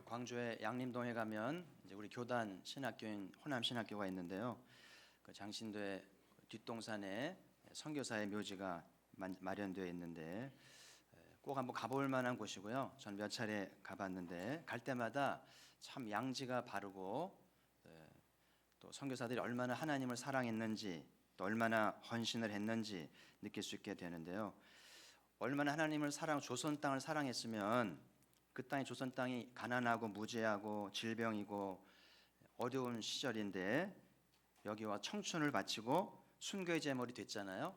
광주의 양림동에 가면 이제 우리 교단 신학교인 호남신학교가 있는데요. 그 장신도의 뒷동산에 선교사의 묘지가 마련되어 있는데 꼭 한번 가볼 만한 곳이고요. 전 몇 차례 가봤는데 갈 때마다 참 양지가 바르고 또 선교사들이 얼마나 하나님을 사랑했는지 또 얼마나 헌신을 했는지 느낄 수 있게 되는데요. 얼마나 하나님을 조선 땅을 사랑했으면 그 땅이 조선 땅이 가난하고 무지하고 질병이고 어려운 시절인데 여기와 청춘을 바치고 순교의 제물이 됐잖아요.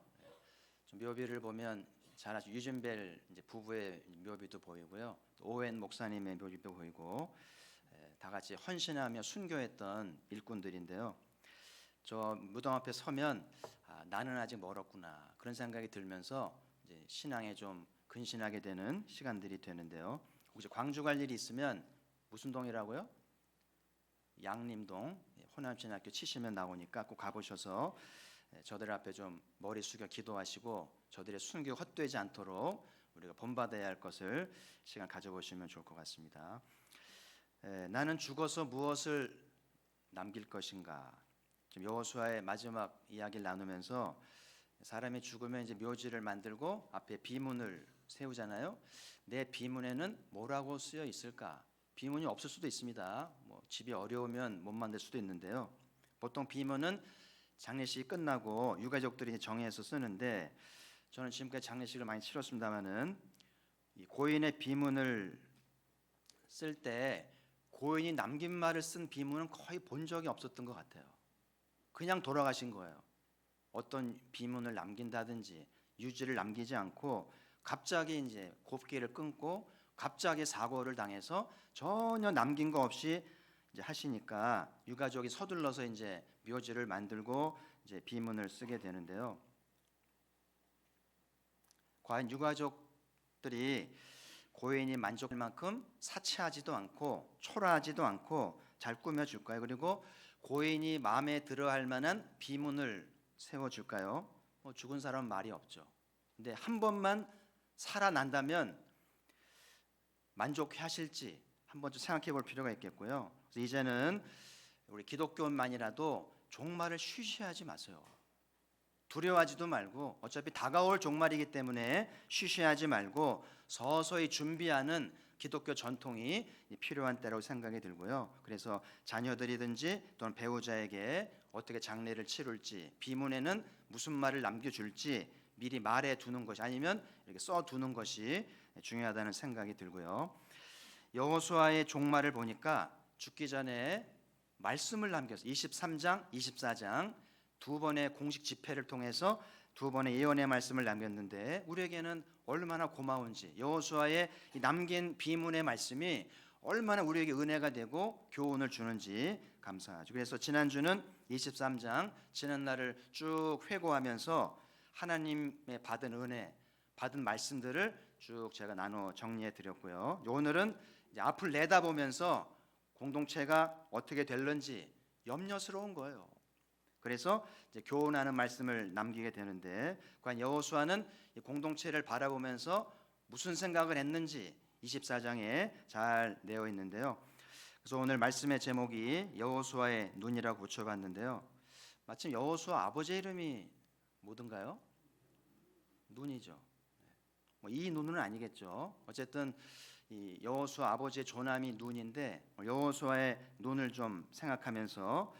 묘비를 보면 잘 아시죠? 유진벨 이제 부부의 묘비도 보이고요. 오웬 목사님의 묘비도 보이고 다 같이 헌신하며 순교했던 일꾼들인데요. 저 무덤 앞에 서면 나는 아직 멀었구나 그런 생각이 들면서 이제 신앙에 좀 근신하게 되는 시간들이 되는데요. 혹시 광주 갈 일이 있으면 무슨 동이라고요? 양림동 호남신학교 치시면 나오니까 꼭 가보셔서 저들 앞에 좀 머리 숙여 기도하시고 저들의 순교 헛되지 않도록 우리가 본받아야 할 것을 시간 가져보시면 좋을 것 같습니다. 나는 죽어서 무엇을 남길 것인가? 지금 여호수아의 마지막 이야기를 나누면서 사람이 죽으면 이제 묘지를 만들고 앞에 비문을 세우잖아요. 내 비문에는 뭐라고 쓰여 있을까? 비문이 없을 수도 있습니다. 뭐 집이 어려우면 못 만들 수도 있는데요. 보통 비문은 장례식이 끝나고 유가족들이 정해서 쓰는데 저는 지금까지 장례식을 많이 치렀습니다만은 이 고인의 비문을 쓸 때 고인이 남긴 말을 쓴 비문은 거의 본 적이 없었던 것 같아요. 그냥 돌아가신 거예요. 어떤 비문을 남긴다든지 유지를 남기지 않고 갑자기 이제 곱기를 끊고 갑자기 사고를 당해서 전혀 남긴 거 없이 이제 하시니까 유가족이 서둘러서 이제 묘지를 만들고 이제 비문을 쓰게 되는데요. 과연 유가족들이 고인이 만족할 만큼 사치하지도 않고 초라하지도 않고 잘 꾸며줄까요? 그리고 고인이 마음에 들어할 만한 비문을 세워줄까요? 죽은 사람은 말이 없죠. 근데 한 번만 살아난다면 만족하실지 한번 좀 생각해 볼 필요가 있겠고요. 그래서 이제는 우리 기독교인만이라도 종말을 쉬쉬하지 마세요. 두려워하지도 말고 어차피 다가올 종말이기 때문에 쉬쉬하지 말고 서서히 준비하는 기독교 전통이 필요한 때라고 생각이 들고요. 그래서 자녀들이든지 또는 배우자에게 어떻게 장례를 치룰지 비문에는 무슨 말을 남겨줄지 미리 말해 두는 것이 아니면 이렇게 써 두는 것이 중요하다는 생각이 들고요. 여호수아의 종말을 보니까 죽기 전에 말씀을 남겼어요. 23장, 24장 두 번의 공식 집회를 통해서 두 번의 예언의 말씀을 남겼는데 우리에게는 얼마나 고마운지 여호수아의 남긴 비문의 말씀이 얼마나 우리에게 은혜가 되고 교훈을 주는지 감사하죠. 그래서 지난주는 23장 지난 날을 쭉 회고하면서 하나님의 받은 은혜, 받은 말씀들을 쭉 제가 나눠 정리해 드렸고요. 오늘은 이제 앞을 내다보면서 공동체가 어떻게 될런지 염려스러운 거예요. 그래서 이제 교훈하는 말씀을 남기게 되는데 과연 여호수아는 이 공동체를 바라보면서 무슨 생각을 했는지 24장에 잘 내어 있는데요. 그래서 오늘 말씀의 제목이 여호수아의 눈이라고 붙여봤는데요. 마침 여호수아 아버지 이름이 뭐든가요? 눈이죠. 이 눈은 아니겠죠. 어쨌든 이 여호수아 아버지의 조남이 눈인데 여호수아의 눈을 좀 생각하면서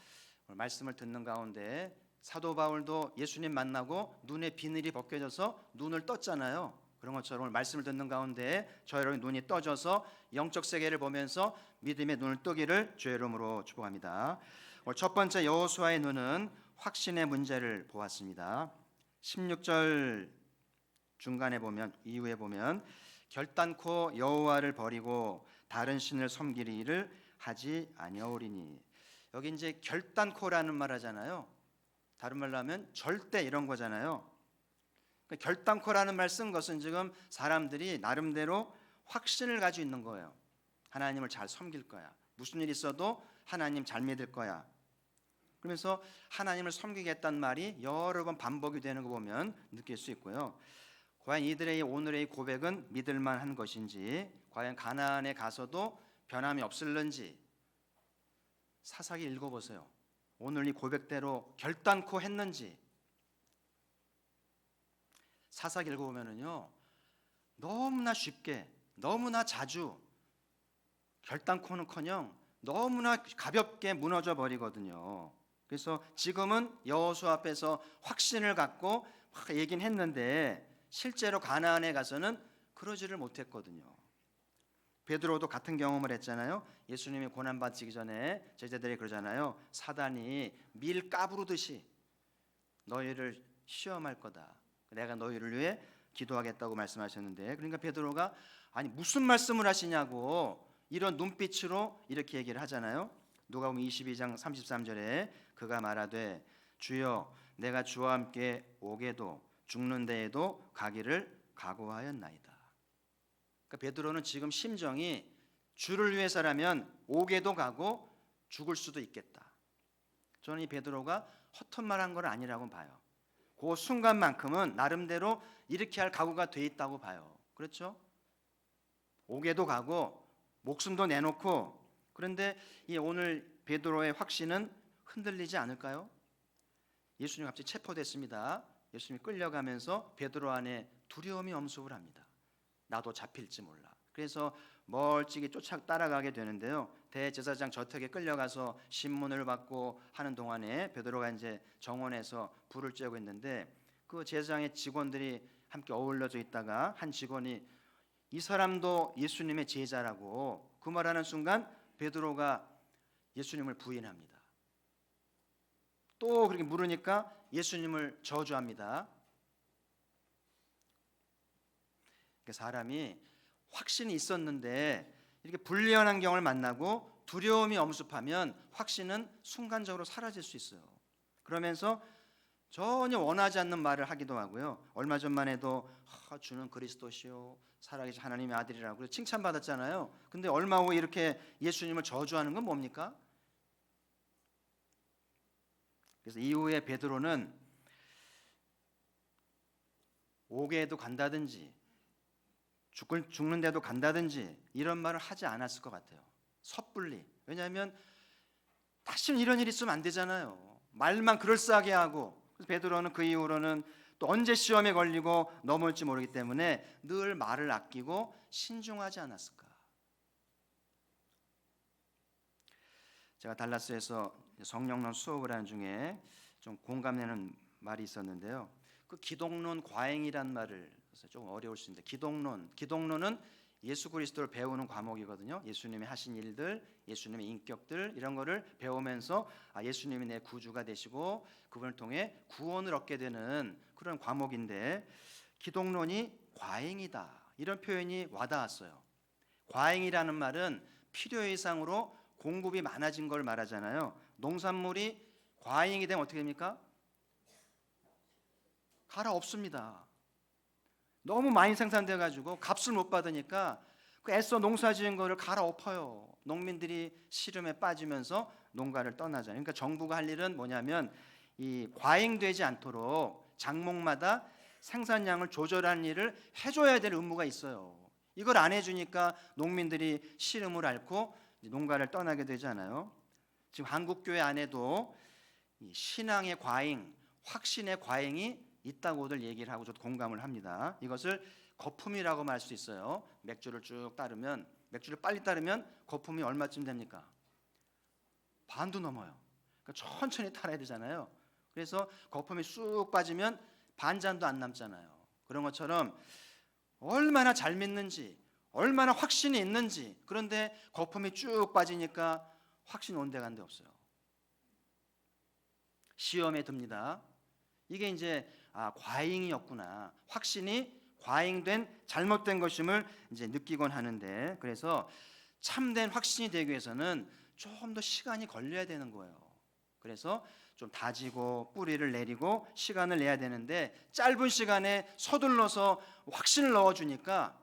말씀을 듣는 가운데 사도 바울도 예수님 만나고 눈에 비늘이 벗겨져서 눈을 떴잖아요. 그런 것처럼 말씀을 듣는 가운데 저 여러분 눈이 떠져서 영적 세계를 보면서 믿음의 눈을 뜨기를 주의 이름으로 축복합니다. 오늘 첫 번째 여호수아의 눈은 확신의 문제를 보았습니다. 16절 중간에 보면 이후에 보면 결단코 여호와를 버리고 다른 신을 섬기리를 하지 아니하오리니 여기 이제 결단코라는 말 하잖아요. 다른 말로 하면 절대 이런 거잖아요. 그러니까 결단코라는 말 쓴 것은 지금 사람들이 나름대로 확신을 가지고 있는 거예요. 하나님을 잘 섬길 거야. 무슨 일 있어도 하나님 잘 믿을 거야. 그러면서 하나님을 섬기겠다는 말이 여러 번 반복이 되는 거 보면 느낄 수 있고요. 과연 이들의 오늘의 고백은 믿을만한 것인지, 과연 가나안에 가서도 변함이 없을는지 사사기 읽어보세요. 오늘 이 고백대로 결단코 했는지. 사사기 읽어보면은요, 너무나 쉽게, 너무나 자주 결단코는커녕 너무나 가볍게 무너져 버리거든요. 그래서 지금은 여호수아 앞에서 확신을 갖고 막 얘기는 했는데 실제로 가나안에 가서는 그러지를 못했거든요. 베드로도 같은 경험을 했잖아요. 예수님이 고난 받으시기 전에 제자들이 그러잖아요. 사단이 밀 까부르듯이 너희를 시험할 거다. 내가 너희를 위해 기도하겠다고 말씀하셨는데, 그러니까 베드로가 아니 무슨 말씀을 하시냐고 이런 눈빛으로 이렇게 얘기를 하잖아요. 누가복음 22장 33절에 그가 말하되 주여 내가 주와 함께 오게도 죽는 데에도 가기를 각오하였나이다. 그러니까 베드로는 지금 심정이 주를 위해서라면 오게도 가고 죽을 수도 있겠다. 저는 이 베드로가 헛헛 말한 건 아니라고 봐요. 그 순간만큼은 나름대로 이렇게 할 각오가 돼 있다고 봐요. 그렇죠? 오게도 가고 목숨도 내놓고. 그런데 이 오늘 베드로의 확신은 흔들리지 않을까요? 예수님 갑자기 체포됐습니다. 예수님이 끌려가면서 베드로 안에 두려움이 엄습을 합니다. 나도 잡힐지 몰라. 그래서 멀찍이 따라가게 되는데요. 대제사장 저택에 끌려가서 신문을 받고 하는 동안에 베드로가 이제 정원에서 불을 쬐고 있는데 그 제사장의 직원들이 함께 어울려져 있다가 한 직원이 이 사람도 예수님의 제자라고 그 말하는 순간 베드로가 예수님을 부인합니다. 또 그렇게 물으니까 예수님을 저주합니다. 사람이 확신이 있었는데 이렇게 불리한 환경을 만나고 두려움이 엄습하면 확신은 순간적으로 사라질 수 있어요. 그러면서 전혀 원하지 않는 말을 하기도 하고요. 얼마 전만 해도 주는 그리스도시요 살아계신 하나님의 아들이라고 칭찬받았잖아요. 근데 얼마 후에 이렇게 예수님을 저주하는 건 뭡니까? 그래서 이후에 베드로는 옥에도 간다든지 죽는 데도 간다든지 이런 말을 하지 않았을 것 같아요. 섣불리. 왜냐하면 다시는 이런 일이 있으면 안 되잖아요. 말만 그럴싸하게 하고. 그래서 베드로는 그 이후로는 또 언제 시험에 걸리고 넘어올지 모르기 때문에 늘 말을 아끼고 신중하지 않았을까. 제가 달라스에서 성령론 수업을 하는 중에 좀 공감되는 말이 있었는데요. 그 기독론 과잉이란 말을 좀 어려울 수 있는데 기독론은 예수 그리스도를 배우는 과목이거든요. 예수님이 하신 일들, 예수님의 인격들 이런 거를 배우면서 예수님이 내 구주가 되시고 그분을 통해 구원을 얻게 되는 그런 과목인데 기독론이 과잉이다 이런 표현이 와닿았어요. 과잉이라는 말은 필요 이상으로 공급이 많아진 걸 말하잖아요. 농산물이 과잉이 되면 어떻게 됩니까? 갈아엎습니다. 너무 많이 생산돼 가지고 값을 못 받으니까 그 애써 농사 지은 거를 갈아엎어요. 농민들이 시름에 빠지면서 농가를 떠나잖아요. 그러니까 정부가 할 일은 뭐냐면 이 과잉되지 않도록 작목마다 생산량을 조절하는 일을 해줘야 될 의무가 있어요. 이걸 안 해주니까 농민들이 시름을 앓고 농가를 떠나게 되잖아요. 지금 한국 교회 안에도 이 신앙의 과잉, 확신의 과잉이 있다고들 얘기를 하고 저도 공감을 합니다. 이것을 거품이라고 말 수 있어요. 맥주를 빨리 따르면 거품이 얼마쯤 됩니까? 반도 넘어요. 그러니까 천천히 따라야 되잖아요. 그래서 거품이 쑥 빠지면 반잔도 안 남잖아요. 그런 것처럼 얼마나 잘 믿는지, 얼마나 확신이 있는지, 그런데 거품이 쭉 빠지니까 확신 온데간데 없어요. 시험에 듭니다. 이게 이제 과잉이었구나. 확신이 과잉된 잘못된 것임을 이제 느끼곤 하는데, 그래서 참된 확신이 되기 위해서는 좀 더 시간이 걸려야 되는 거예요. 그래서 좀 다지고 뿌리를 내리고 시간을 내야 되는데 짧은 시간에 서둘러서 확신을 넣어주니까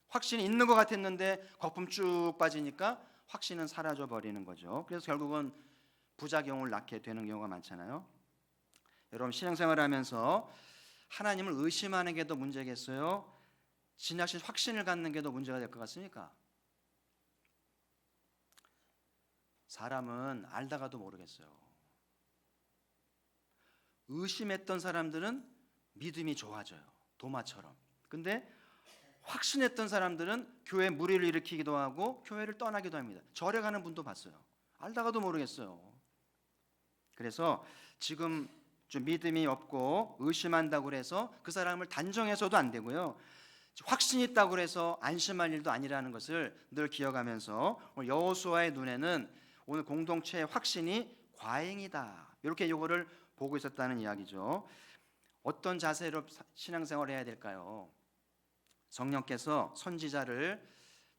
확신이 있는 것 같았는데 거품 쭉 빠지니까 확신은 사라져 버리는 거죠. 그래서 결국은 부작용을 낳게 되는 경우가 많잖아요. 여러분 신앙생활하면서 하나님을 의심하는 게 더 문제겠어요? 지나친 확신을 갖는 게 더 문제가 될 것 같습니까? 사람은 알다가도 모르겠어요. 의심했던 사람들은 믿음이 좋아져요. 도마처럼. 근데 확신했던 사람들은 교회 무리를 일으키기도 하고 교회를 떠나기도 합니다. 절에 가는 분도 봤어요. 알다가도 모르겠어요. 그래서 지금 좀 믿음이 없고 의심한다고 해서 그 사람을 단정해서도 안 되고요. 확신이 있다고 해서 안심할 일도 아니라는 것을 늘 기억하면서 여호수아의 눈에는 오늘 공동체의 확신이 과잉이다. 이렇게 이거를 보고 있었다는 이야기죠. 어떤 자세로 신앙생활을 해야 될까요? 성령께서 선지자를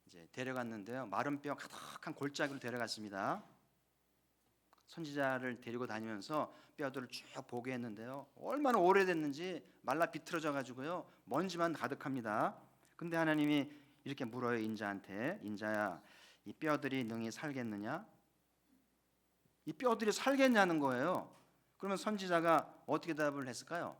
이제 데려갔는데요. 마른 뼈 가득한 골짜기로 데려갔습니다. 선지자를 데리고 다니면서 뼈들을 쭉 보게 했는데요. 얼마나 오래됐는지 말라 비틀어져 가지고요. 먼지만 가득합니다. 근데 하나님이 이렇게 물어요. 인자한테. 인자야, 이 뼈들이 능히 살겠느냐? 이 뼈들이 살겠냐는 거예요. 그러면 선지자가 어떻게 답을 했을까요?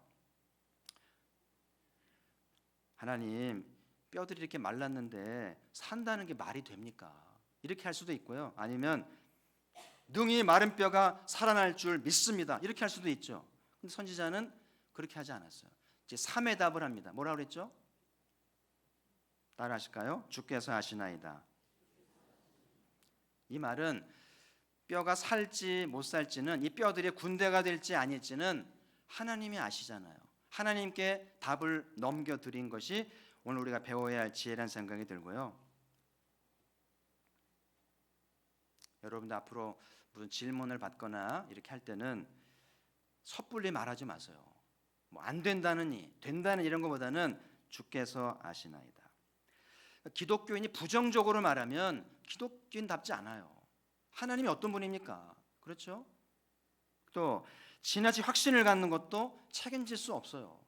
하나님, 뼈들이 이렇게 말랐는데 산다는 게 말이 됩니까? 이렇게 할 수도 있고요. 아니면 능히 마른 뼈가 살아날 줄 믿습니다. 이렇게 할 수도 있죠. 근데 선지자는 그렇게 하지 않았어요. 이제 3의 답을 합니다. 뭐라고 그랬죠? 따라 하실까요? 주께서 아시나이다. 이 말은 뼈가 살지 못 살지는, 이 뼈들이 군대가 될지 아닐지는 하나님이 아시잖아요. 하나님께 답을 넘겨드린 것이 오늘 우리가 배워야 할 지혜라는 생각이 들고요. 여러분들 앞으로 무슨 질문을 받거나 이렇게 할 때는 섣불리 말하지 마세요. 뭐 안 된다느니 된다는 이런 것보다는 주께서 아시나이다. 기독교인이 부정적으로 말하면 기독교인답지 않아요. 하나님이 어떤 분입니까? 그렇죠? 또 지나치 확신을 갖는 것도 책임질 수 없어요.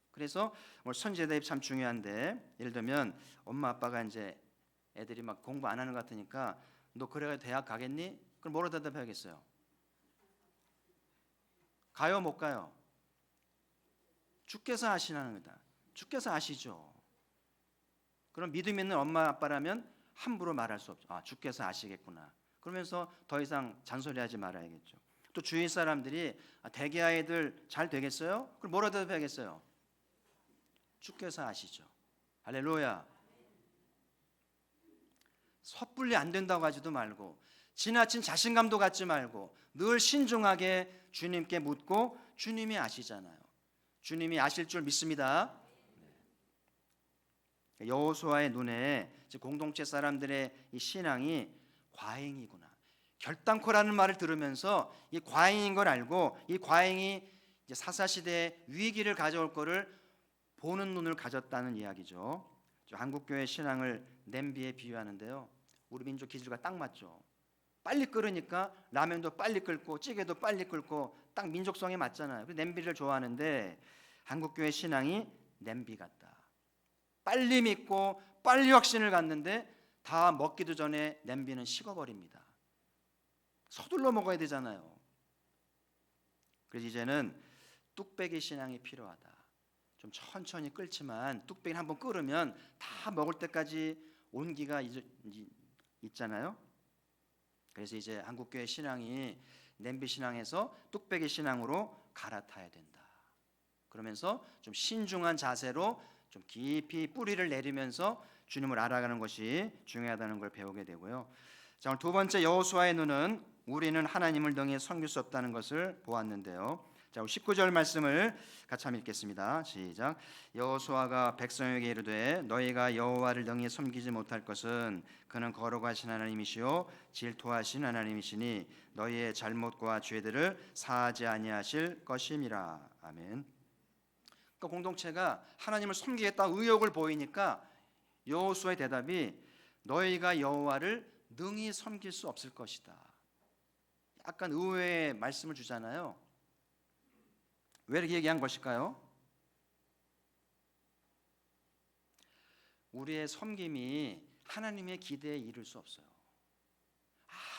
그래서 오늘 선지자 대입 참 중요한데, 예를 들면 엄마 아빠가 이제 애들이 막 공부 안 하는 것 같으니까 너 그래가 대학 가겠니? 그럼 뭐로 대답해야겠어요? 가요 못 가요? 주께서 아시나는 거다. 주께서 아시죠. 그럼 믿음 있는 엄마 아빠라면 함부로 말할 수 없죠. 아, 주께서 아시겠구나. 그러면서 더 이상 잔소리하지 말아야겠죠. 또 주위 사람들이 대개 아이들 잘 되겠어요? 그럼 뭐라 대답해야겠어요? 주께서 아시죠. 할렐루야. 섣불리 안 된다고 하지도 말고 지나친 자신감도 갖지 말고 늘 신중하게 주님께 묻고, 주님이 아시잖아요. 주님이 아실 줄 믿습니다. 여호수아의 눈에 공동체 사람들의 이 신앙이 과잉이구나, 결단코라는 말을 들으면서 이 과잉인 걸 알고, 이 과잉이 이제 사사시대의 위기를 가져올 거를 보는 눈을 가졌다는 이야기죠. 한국교회 신앙을 냄비에 비유하는데요, 우리 민족 기질과 딱 맞죠. 빨리 끓으니까 라면도 빨리 끓고 찌개도 빨리 끓고 딱 민족성에 맞잖아요. 냄비를 좋아하는데 한국교회 신앙이 냄비 같다. 빨리 믿고 빨리 확신을 갖는데 다 먹기도 전에 냄비는 식어버립니다. 서둘러 먹어야 되잖아요. 그래서 이제는 뚝배기 신앙이 필요하다. 좀 천천히 끓지만 뚝배기를 한번 끓으면 다 먹을 때까지 온기가 있잖아요. 그래서 이제 한국교회 신앙이 냄비 신앙에서 뚝배기 신앙으로 갈아타야 된다. 그러면서 좀 신중한 자세로 좀 깊이 뿌리를 내리면서 주님을 알아가는 것이 중요하다는 걸 배우게 되고요. 자, 오늘 두 번째, 여호수아의 눈은 우리는 하나님을 능히 섬길 수 없다는 것을 보았는데요. 자, 19절 말씀을 같이 한번 읽겠습니다. 시작. 여호수아가 백성에게 이르되 너희가 여호와를 능히 섬기지 못할 것은 그는 거룩하신 하나님이시요 질투하신 하나님이시니 너희의 잘못과 죄들을 사하지 아니하실 것임이라. 아멘. 그러니까 공동체가 하나님을 섬기겠다 의욕을 보이니까 여호수아의 대답이 너희가 여호와를 능히 섬길 수 없을 것이다. 약간 의외의 말씀을 주잖아요. 왜 이렇게 얘기한 것일까요? 우리의 섬김이 하나님의 기대에 이를 수 없어요.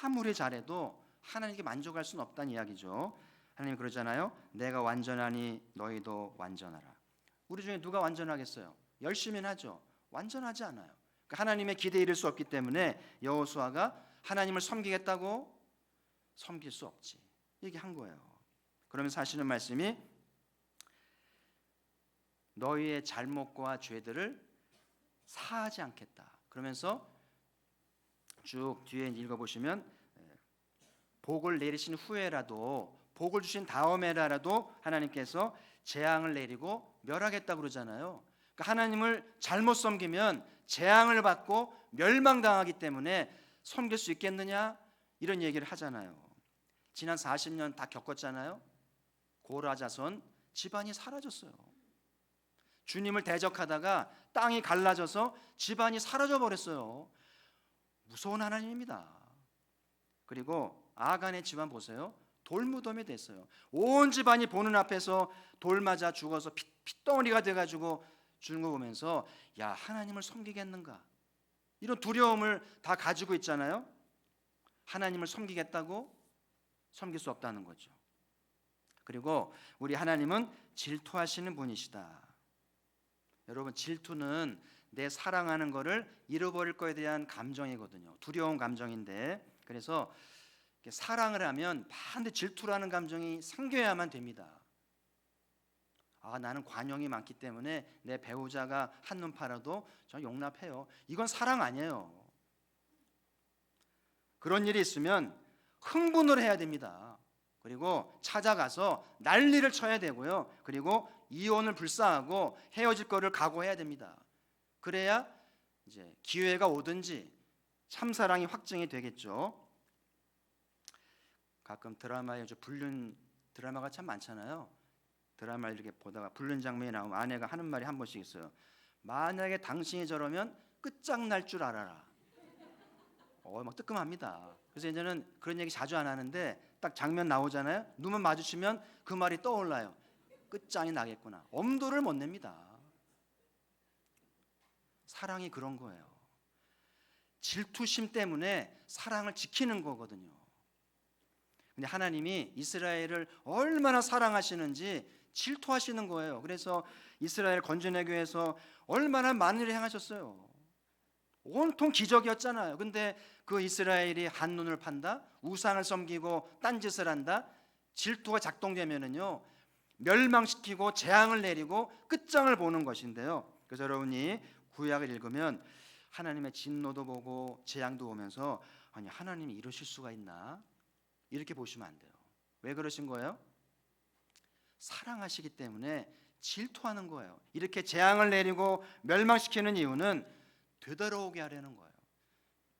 아무리 잘해도 하나님께 만족할 수는 없다는 이야기죠. 하나님 그러잖아요. 내가 완전하니 너희도 완전하라. 우리 중에 누가 완전하겠어요? 열심히는 하죠. 완전하지 않아요. 그러니까 하나님의 기대에 이를 수 없기 때문에 여호수아가 하나님을 섬기겠다고 섬길 수 없지. 얘기한 거예요. 그러면서 하시는 말씀이 너희의 잘못과 죄들을 사하지 않겠다. 그러면서 쭉 뒤에 읽어보시면 복을 내리신 후에라도, 복을 주신 다음에라도 하나님께서 재앙을 내리고 멸하겠다 그러잖아요. 그러니까 하나님을 잘못 섬기면 재앙을 받고 멸망당하기 때문에 섬길 수 있겠느냐, 이런 얘기를 하잖아요. 지난 40년 다 겪었잖아요. 고라 자손 집안이 사라졌어요. 주님을 대적하다가 땅이 갈라져서 집안이 사라져 버렸어요. 무서운 하나님입니다. 그리고 아간의 집안 보세요. 돌무덤이 됐어요. 온 집안이 보는 앞에서 돌 맞아 죽어서 핏덩어리가 돼가지고 죽는 거 보면서 야, 하나님을 섬기겠는가, 이런 두려움을 다 가지고 있잖아요. 하나님을 섬기겠다고 섬길 수 없다는 거죠. 그리고 우리 하나님은 질투하시는 분이시다. 여러분, 질투는 내 사랑하는 거를 잃어버릴 거에 대한 감정이거든요. 두려운 감정인데, 그래서 사랑을 하면 반드시 질투라는 감정이 생겨야만 됩니다. 나는 관용이 많기 때문에 내 배우자가 한눈 팔아도 저 용납해요. 이건 사랑 아니에요. 그런 일이 있으면 흥분을 해야 됩니다. 그리고 찾아가서 난리를 쳐야 되고요. 그리고 이혼을 불사하고 헤어질 거를 각오해야 됩니다. 그래야 이제 기회가 오든지 참사랑이 확증이 되겠죠. 가끔 드라마에 불륜 드라마가 참 많잖아요. 드라마를 이렇게 보다가 불륜 장면이 나오면 아내가 하는 말이 한 번씩 있어요. 만약에 당신이 저러면 끝장날 줄 알아라. 막 뜨끔합니다. 그래서 이제는 그런 얘기 자주 안 하는데 딱 장면 나오잖아요. 눈만 마주치면 그 말이 떠올라요. 끝장이 나겠구나. 엄두를 못 냅니다. 사랑이 그런 거예요. 질투심 때문에 사랑을 지키는 거거든요. 근데 하나님이 이스라엘을 얼마나 사랑하시는지 질투하시는 거예요. 그래서 이스라엘 건져내교회에서 얼마나 많은 일을 행하셨어요. 온통 기적이었잖아요. 근데 그 이스라엘이 한눈을 판다, 우상을 섬기고 딴짓을 한다, 질투가 작동되면은요, 멸망시키고 재앙을 내리고 끝장을 보는 것인데요. 그래서 여러분이 구약을 읽으면 하나님의 진노도 보고 재앙도 보면서 아니, 하나님이 이러실 수가 있나, 이렇게 보시면 안 돼요. 왜 그러신 거예요? 사랑하시기 때문에 질투하는 거예요. 이렇게 재앙을 내리고 멸망시키는 이유는 되돌아오게 하려는 거예요.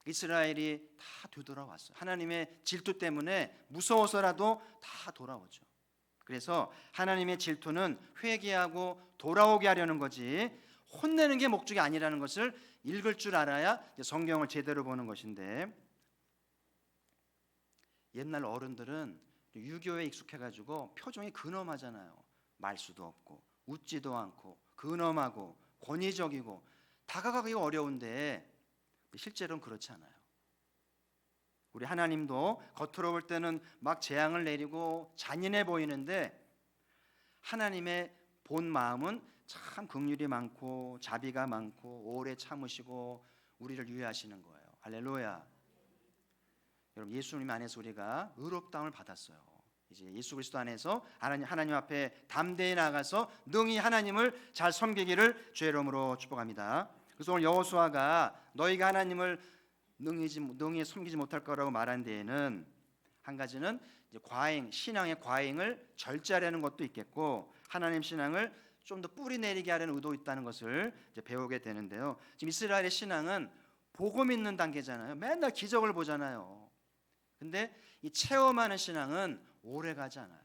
이스라엘이 다 되돌아왔어요. 하나님의 질투 때문에 무서워서라도 다 돌아오죠. 그래서 하나님의 질투는 회개하고 돌아오게 하려는 거지 혼내는 게 목적이 아니라는 것을 읽을 줄 알아야 성경을 제대로 보는 것인데, 옛날 어른들은 유교에 익숙해가지고 표정이 근엄하잖아요. 말수도 없고 웃지도 않고 근엄하고 권위적이고 다가가기가 어려운데 실제로는 그렇지 않아요. 우리 하나님도 겉으로 볼 때는 막 재앙을 내리고 잔인해 보이는데 하나님의 본 마음은 참 긍휼이 많고 자비가 많고 오래 참으시고 우리를 유해하시는 거예요. 할렐루야. 여러분, 예수님 안에서 우리가 의롭다움을 받았어요. 이제 예수 그리스도 안에서 하나님 앞에 담대히 나가서 능히 하나님을 잘 섬기기를 주의 이름으로 축복합니다. 그래서 오늘 여호수아가 너희가 하나님을 능히 섬기지 못할 거라고 말한 데에는 한 가지는 이제 과잉, 신앙의 과잉을 절제하려는 것도 있겠고, 하나님 신앙을 좀 더 뿌리 내리게 하려는 의도 있다는 것을 이제 배우게 되는데요. 지금 이스라엘의 신앙은 보고 믿는 단계잖아요. 맨날 기적을 보잖아요. 근데 이 체험하는 신앙은 오래 가지 않아요.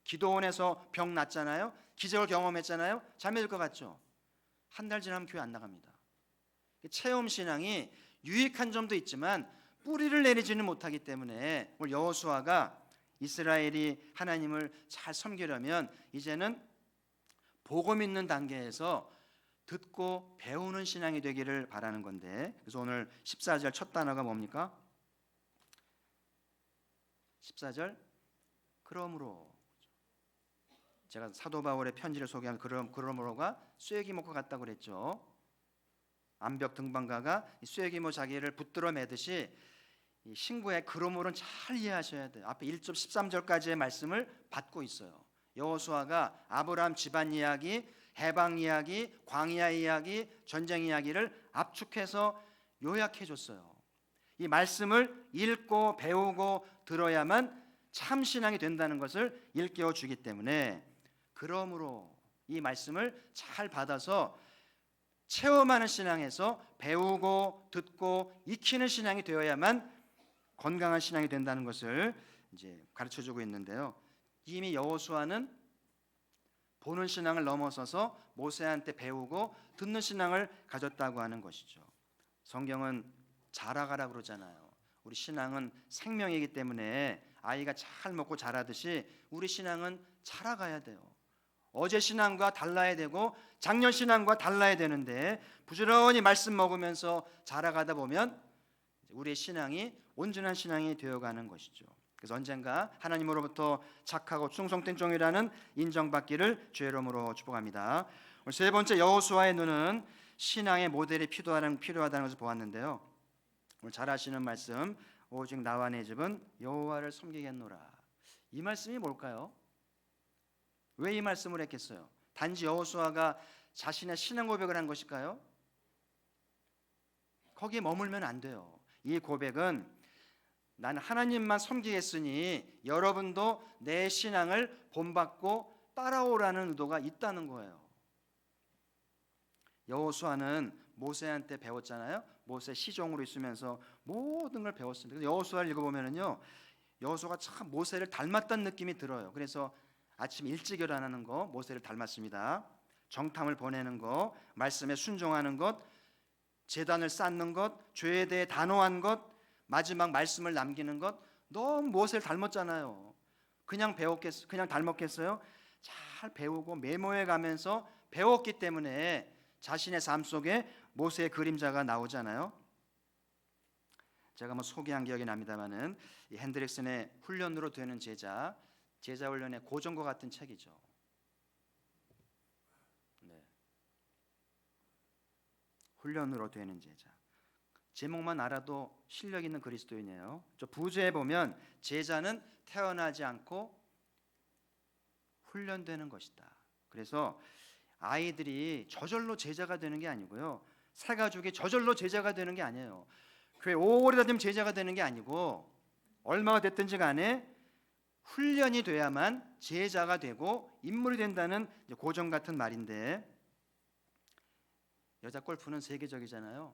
기도원에서 병 났잖아요. 기적을 경험했잖아요. 잠이 들 것 같죠? 한 달 지나면 교회 안 나갑니다. 체험 신앙이 유익한 점도 있지만 뿌리를 내리지는 못하기 때문에 오늘 여호수아가 이스라엘이 하나님을 잘 섬기려면 이제는 보고 믿는 단계에서 듣고 배우는 신앙이 되기를 바라는 건데, 그래서 오늘 14절 첫 단어가 뭡니까? 14절 그러므로, 제가 사도 바울의 편지를 소개한 그러므로가 쇠기목과 같다고 그랬죠. 암벽 등반가가 쇠기모 자기를 붙들어 매듯이 이 신구의 그러므로는 잘 이해하셔야 돼요. 앞에 1절 13절까지의 말씀을 받고 있어요. 여호수아가 아브라함 집안 이야기, 해방 이야기, 광야 이야기, 전쟁 이야기를 압축해서 요약해 줬어요. 이 말씀을 읽고 배우고 들어야만 참 신앙이 된다는 것을 일깨워 주기 때문에, 그러므로 이 말씀을 잘 받아서 체험하는 신앙에서 배우고 듣고 익히는 신앙이 되어야만 건강한 신앙이 된다는 것을 이제 가르쳐 주고 있는데요. 이미 여호수아는 보는 신앙을 넘어서서 모세한테 배우고 듣는 신앙을 가졌다고 하는 것이죠. 성경은 자라가라 그러잖아요. 우리 신앙은 생명이기 때문에 아이가 잘 먹고 자라듯이 우리 신앙은 자라가야 돼요. 어제 신앙과 달라야 되고 작년 신앙과 달라야 되는데, 부지런히 말씀 먹으면서 자라가다 보면 우리의 신앙이 온전한 신앙이 되어가는 것이죠. 그래서 언젠가 하나님으로부터 착하고 충성된 종이라는 인정받기를 주의 이름으로 축복합니다. 오늘 세 번째, 여호수아의 눈은 신앙의 모델이 필요하다는 것을 보았는데요. 오늘 잘 아시는 말씀, 오직 나와 내 집은 여호와를 섬기겠노라. 이 말씀이 뭘까요? 왜 이 말씀을 했겠어요? 단지 여호수아가 자신의 신앙 고백을 한 것일까요? 거기에 머물면 안 돼요. 이 고백은 나는 하나님만 섬기겠으니 여러분도 내 신앙을 본받고 따라오라는 의도가 있다는 거예요. 여호수아는 모세한테 배웠잖아요. 모세 시종으로 있으면서 모든 걸 배웠습니다. 그래서 여호수아를 읽어보면요, 여호수아가 참 모세를 닮았다는 느낌이 들어요. 그래서 아침 일찍 일어나는 거 모세를 닮았습니다. 정탐을 보내는 거, 말씀에 순종하는 것, 제단을 쌓는 것, 죄에 대해 단호한 것, 마지막 말씀을 남기는 것, 너무 모세를 닮았잖아요. 그냥 닮았겠어요? 잘 배우고 메모해 가면서 배웠기 때문에 자신의 삶 속에 모세의 그림자가 나오잖아요. 제가 소개한 기억이 납니다만은 이 핸드릭슨의 훈련으로 되는 제자 훈련의 고전과 같은 책이죠. 네. 훈련으로 되는 제자. 제목만 알아도 실력 있는 그리스도인이에요. 저 부제에 보면 제자는 태어나지 않고 훈련되는 것이다. 그래서 아이들이 저절로 제자가 되는 게 아니고요, 새 가족이 저절로 제자가 되는 게 아니에요. 교회 오래 다니면 제자가 되는 게 아니고, 얼마가 됐든지 간에 훈련이 돼야만 제자가 되고 인물이 된다는 고전 같은 말인데, 여자 골프는 세계적이잖아요.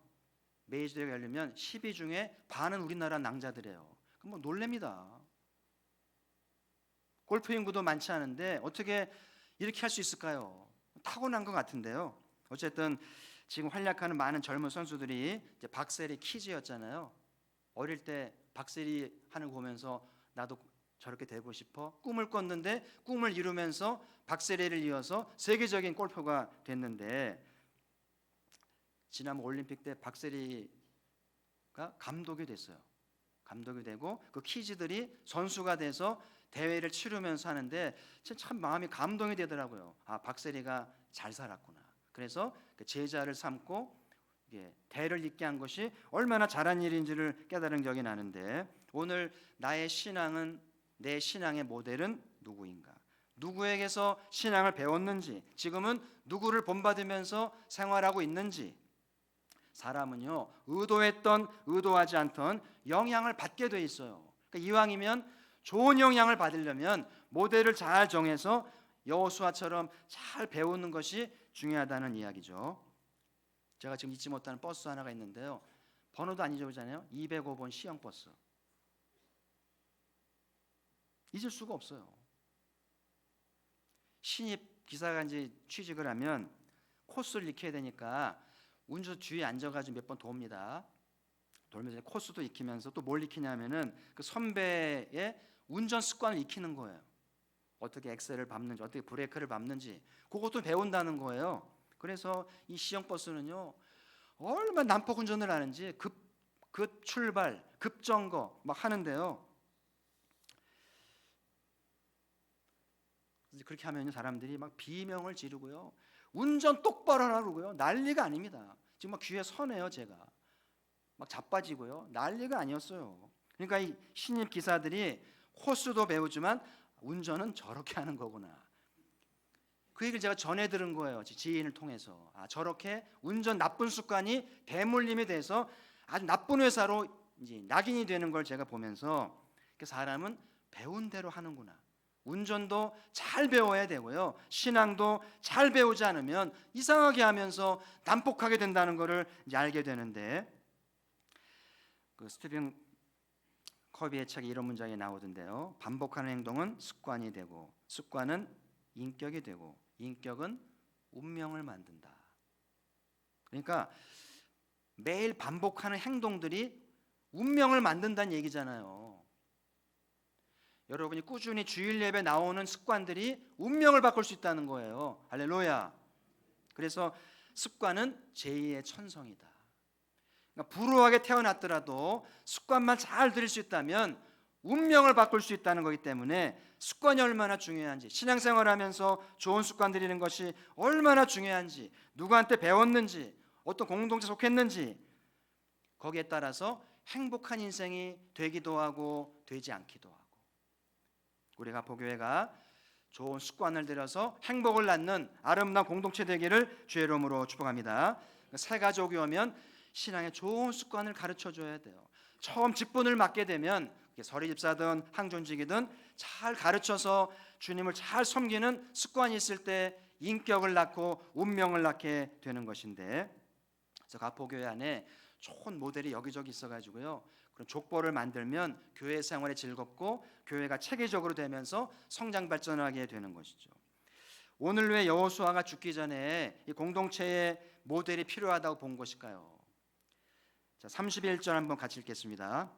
메이저대회가 열리면 10위 중에 반은 우리나라 낭자들이에요. 그럼 놀랍니다. 골프 인구도 많지 않은데 어떻게 이렇게 할 수 있을까요? 타고난 것 같은데요. 어쨌든 지금 활약하는 많은 젊은 선수들이 이제 박세리 키즈였잖아요. 어릴 때 박세리 하는 거 보면서 나도 저렇게 되고 싶어 꿈을 꿨는데, 꿈을 이루면서 박세리를 이어서 세계적인 골퍼가 됐는데, 지난번 올림픽 때 박세리가 감독이 됐어요. 감독이 되고 그 키즈들이 선수가 돼서 대회를 치르면서 하는데 참 마음이 감동이 되더라고요. 아, 박세리가 잘 살았구나. 그래서 그 제자를 삼고 대를 잇게 한 것이 얼마나 잘한 일인지를 깨달은 기억이 나는데, 오늘 나의 신앙은, 내 신앙의 모델은 누구인가? 누구에게서 신앙을 배웠는지, 지금은 누구를 본받으면서 생활하고 있는지. 사람은요, 의도했던 의도하지 않던 영향을 받게 돼 있어요. 그러니까 이왕이면 좋은 영향을 받으려면 모델을 잘 정해서 여호수아처럼 잘 배우는 것이 중요하다는 이야기죠. 제가 지금 잊지 못하는 버스 하나가 있는데요, 번호도 안 잊어보잖아요. 205번 시형버스. 잊을 수가 없어요. 신입 기사가 이제 취직을 하면 코스를 익혀야 되니까 운전 뒤에 앉아가지고 몇 번 돕니다. 돌면서 코스도 익히면서 또 뭘 익히냐면은 그 선배의 운전 습관을 익히는 거예요. 어떻게 엑셀을 밟는지, 어떻게 브레이크를 밟는지, 그것도 배운다는 거예요. 그래서 이 시형버스는요, 얼마나 난폭 운전을 하는지 급 출발, 급정거 막 하는데요. 그렇게 하면 사람들이 막 비명을 지르고요, 운전 똑바로 하라고요, 난리가 아닙니다. 지금 막 귀에 서네요. 제가 막 자빠지고요, 난리가 아니었어요. 그러니까 이 신입 기사들이 코스도 배우지만 운전은 저렇게 하는 거구나. 그 얘기를 제가 전해 들은 거예요. 지인을 통해서. 저렇게 운전 나쁜 습관이 대물림이 돼서 아주 나쁜 회사로 이제 낙인이 되는 걸 제가 보면서 사람은 배운 대로 하는구나. 운전도 잘 배워야 되고요. 신앙도 잘 배우지 않으면 이상하게 하면서 난폭하게 된다는 것을 이제 알게 되는데, 그 스티븐 커비의 책에 이런 문장이 나오던데요. 반복하는 행동은 습관이 되고, 습관은 인격이 되고, 인격은 운명을 만든다. 그러니까 매일 반복하는 행동들이 운명을 만든다는 얘기잖아요. 여러분이 꾸준히 주일 예배 나오는 습관들이 운명을 바꿀 수 있다는 거예요. 할렐루야. 그래서 습관은 제2의 천성이다. 그러니까 불우하게 태어났더라도 습관만 잘 들일 수 있다면 운명을 바꿀 수 있다는 거기 때문에 습관이 얼마나 중요한지, 신앙생활하면서 좋은 습관 들이는 것이 얼마나 중요한지, 누구한테 배웠는지, 어떤 공동체 속했는지, 거기에 따라서 행복한 인생이 되기도 하고 되지 않기도 하고, 우리가 보교회가 좋은 습관을 들여서 행복을 낳는 아름다운 공동체 되기를 주의 이름으로 축복합니다. 새 가족이 오면 신앙의 좋은 습관을 가르쳐 줘야 돼요. 처음 직분을 맡게 되면 서리집사든 항존직이든 잘 가르쳐서 주님을 잘 섬기는 습관이 있을 때 인격을 낳고 운명을 낳게 되는 것인데, 그래서 가포교회 안에 좋은 모델이 여기저기 있어가지고요, 그런 족보를 만들면 교회 생활이 즐겁고 교회가 체계적으로 되면서 성장 발전하게 되는 것이죠. 오늘 왜 여호수아가 죽기 전에 이 공동체의 모델이 필요하다고 본 것일까요? 자, 31절 한번 같이 읽겠습니다.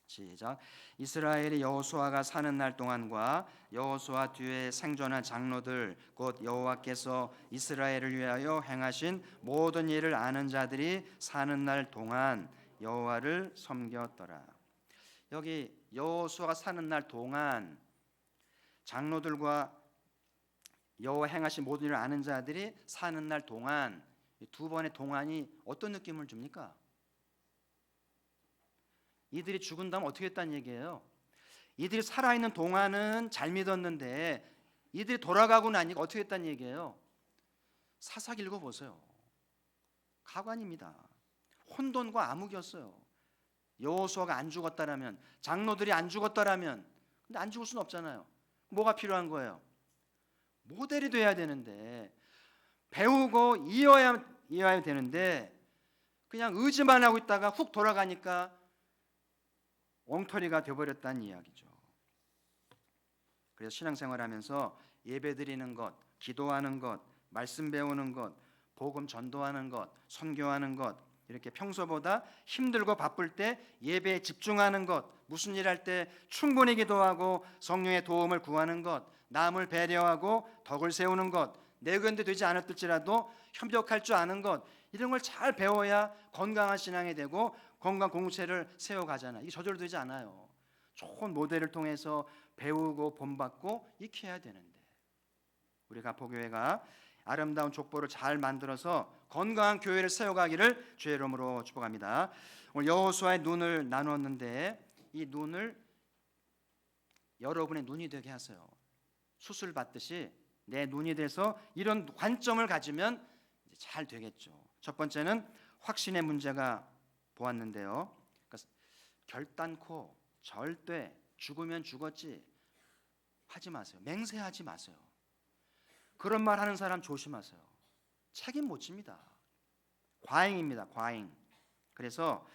시작. 이스라엘이 여호수아가 사는 날 동안과 여호수아 뒤에 생존한 장로들 곧 여호와께서 이스라엘을 위하여 행하신 모든 일을 아는 자들이 사는 날 동안 여호와를 섬겼더라. 여기 여호수아가 사는 날 동안 장로들과 여호와 행하신 모든 일을 아는 자들이 사는 날 동안, 이 두 번의 동안이 어떤 느낌을 줍니까? 이들이 죽은 다음 어떻게 했다는 얘기예요? 이들이 살아있는 동안은 잘 믿었는데 이들이 돌아가고 나니까 어떻게 했다는 얘기예요? 사사기 읽어보세요. 가관입니다. 혼돈과 암흑이었어요. 여호수아가 안 죽었다라면, 장로들이 안 죽었다라면, 근데 안 죽을 수는 없잖아요. 뭐가 필요한 거예요? 모델이 돼야 되는데, 배우고 이어야 되는데 그냥 의지만 하고 있다가 훅 돌아가니까 엉터리가 되어버렸다는 이야기죠. 그래서 신앙생활하면서 예배드리는 것, 기도하는 것, 말씀 배우는 것, 복음 전도하는 것, 선교하는 것, 이렇게 평소보다 힘들고 바쁠 때 예배에 집중하는 것, 무슨 일 할 때 충분히 기도하고 성령의 도움을 구하는 것, 남을 배려하고 덕을 세우는 것, 내 의견도 되지 않았을지라도 협력할 줄 아는 것, 이런 걸 잘 배워야 건강한 신앙이 되고 건강 공동체를 세워가잖아요. 이게 저절로 되지 않아요. 좋은 모델을 통해서 배우고 본받고 익혀야 되는데, 우리 가포교회가 아름다운 족보를 잘 만들어서 건강한 교회를 세워가기를 주의 이름으로 축복합니다. 오늘 여호수아의 눈을 나누었는데 이 눈을 여러분의 눈이 되게 하세요. 수술 받듯이 내 눈이 돼서 이런 관점을 가지면 잘 되겠죠. 첫 번째는 확신의 문제가 보았는데요. 그러니까 결단코 절대 죽으면 죽었지 하지 마세요. 맹세하지 마세요. 그런 말 하는 사람 조심하세요. 책임 못 집니다. 과잉입니다. 과잉. 그래서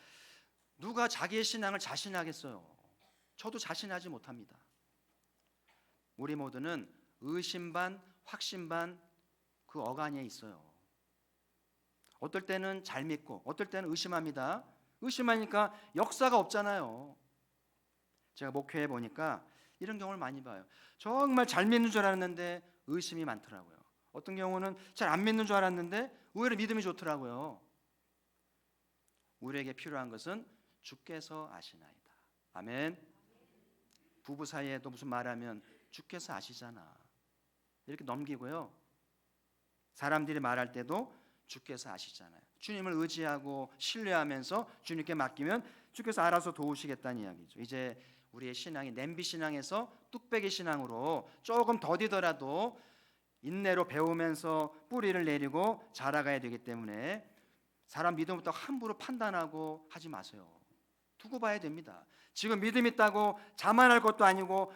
누가 자기의 신앙을 자신하겠어요? 저도 자신하지 못합니다. 우리 모두는 의심 반 확신 반 그 어간에 있어요. 어떨 때는 잘 믿고 어떨 때는 의심합니다. 의심하니까 역사가 없잖아요. 제가 목회해 보니까 이런 경우를 많이 봐요. 정말 잘 믿는 줄 알았는데 의심이 많더라고요. 어떤 경우는 잘 안 믿는 줄 알았는데 의외로 믿음이 좋더라고요. 우리에게 필요한 것은 주께서 아시나이다. 아멘. 부부 사이에도 무슨 말하면 주께서 아시잖아, 이렇게 넘기고요. 사람들이 말할 때도 주께서 아시잖아요. 주님을 의지하고 신뢰하면서 주님께 맡기면 주께서 알아서 도우시겠다는 이야기죠. 이제 우리의 신앙이 냄비 신앙에서 뚝배기 신앙으로 조금 더디더라도 인내로 배우면서 뿌리를 내리고 자라가야 되기 때문에 사람 믿음부터 함부로 판단하고 하지 마세요. 두고 봐야 됩니다. 지금 믿음 있다고 자만할 것도 아니고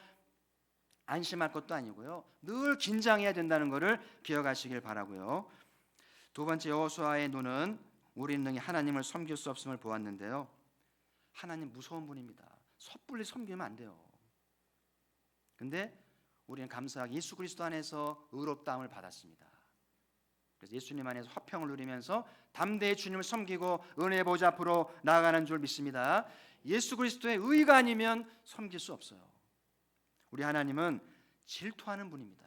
안심할 것도 아니고요. 늘 긴장해야 된다는 것을 기억하시길 바라고요. 두 번째, 여호수아의 눈은 우리는 능히 하나님을 섬길 수 없음을 보았는데요. 하나님 무서운 분입니다. 섣불리 섬기면 안 돼요. 근데 우리는 감사하게 예수 그리스도 안에서 의롭다함을 받았습니다. 그래서 예수님 안에서 화평을 누리면서 담대히 주님을 섬기고 은혜의 보좌 앞으로 나아가는 줄 믿습니다. 예수 그리스도의 의가 아니면 섬길 수 없어요. 우리 하나님은 질투하는 분입니다.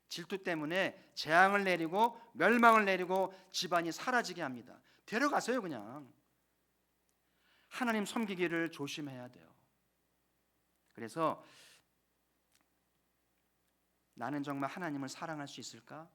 질투 때문에 재앙을 내리고 멸망을 내리고 집안이 사라지게 합니다. 데려가세요 그냥. 하나님 섬기기를 조심해야 돼요. 그래서 나는 정말 하나님을 사랑할 수 있을까?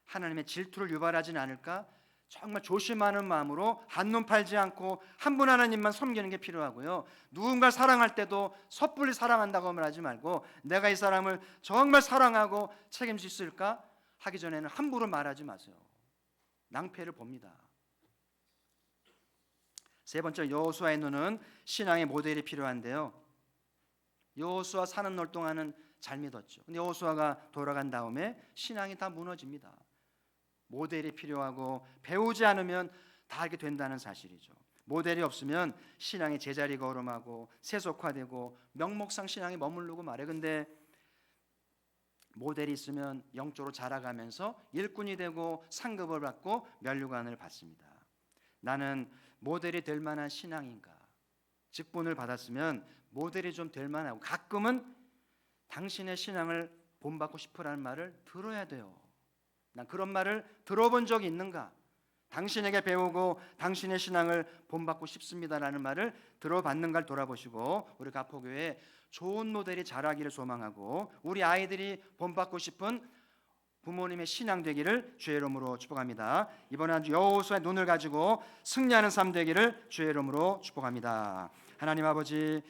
하나님의 질투를 유발하지는 않을까? 정말 조심하는 마음으로 한눈 팔지 않고 한 분 하나님만 섬기는 게 필요하고요. 누군가를 사랑할 때도 섣불리 사랑한다고 말하지 말고 내가 이 사람을 정말 사랑하고 책임질 수 있을까? 하기 전에는 함부로 말하지 마세요. 낭패를 봅니다. 세 번째, 여호수아의 눈은 신앙의 모델이 필요한데요. 여호수아 사는 날 동안은 잘 믿었죠. 근데 여호수아가 돌아간 다음에 신앙이 다 무너집니다. 모델이 필요하고 배우지 않으면 다 알게 된다는 사실이죠. 모델이 없으면 신앙의 제자리가 걸음하고 세속화되고 명목상 신앙이 머무르고 말해. 근데 모델이 있으면 영적으로 자라가면서 일꾼이 되고 상급을 받고 면류관을 받습니다. 나는 모델이 될 만한 신앙인가? 직분을 받았으면 모델이 좀 될 만하고 가끔은 당신의 신앙을 본받고 싶으라는 말을 들어야 돼요. 난 그런 말을 들어본 적이 있는가? 당신에게 배우고 당신의 신앙을 본받고 싶습니다라는 말을 들어봤는가를 돌아보시고 우리 가포교회 좋은 모델이 자라기를 소망하고 우리 아이들이 본받고 싶은 부모님의 신앙 되기를 주의 이름으로 축복합니다. 이번 한 주 여호수아의 눈을 가지고 승리하는 삶 되기를 주의 이름으로 축복합니다. 하나님 아버지,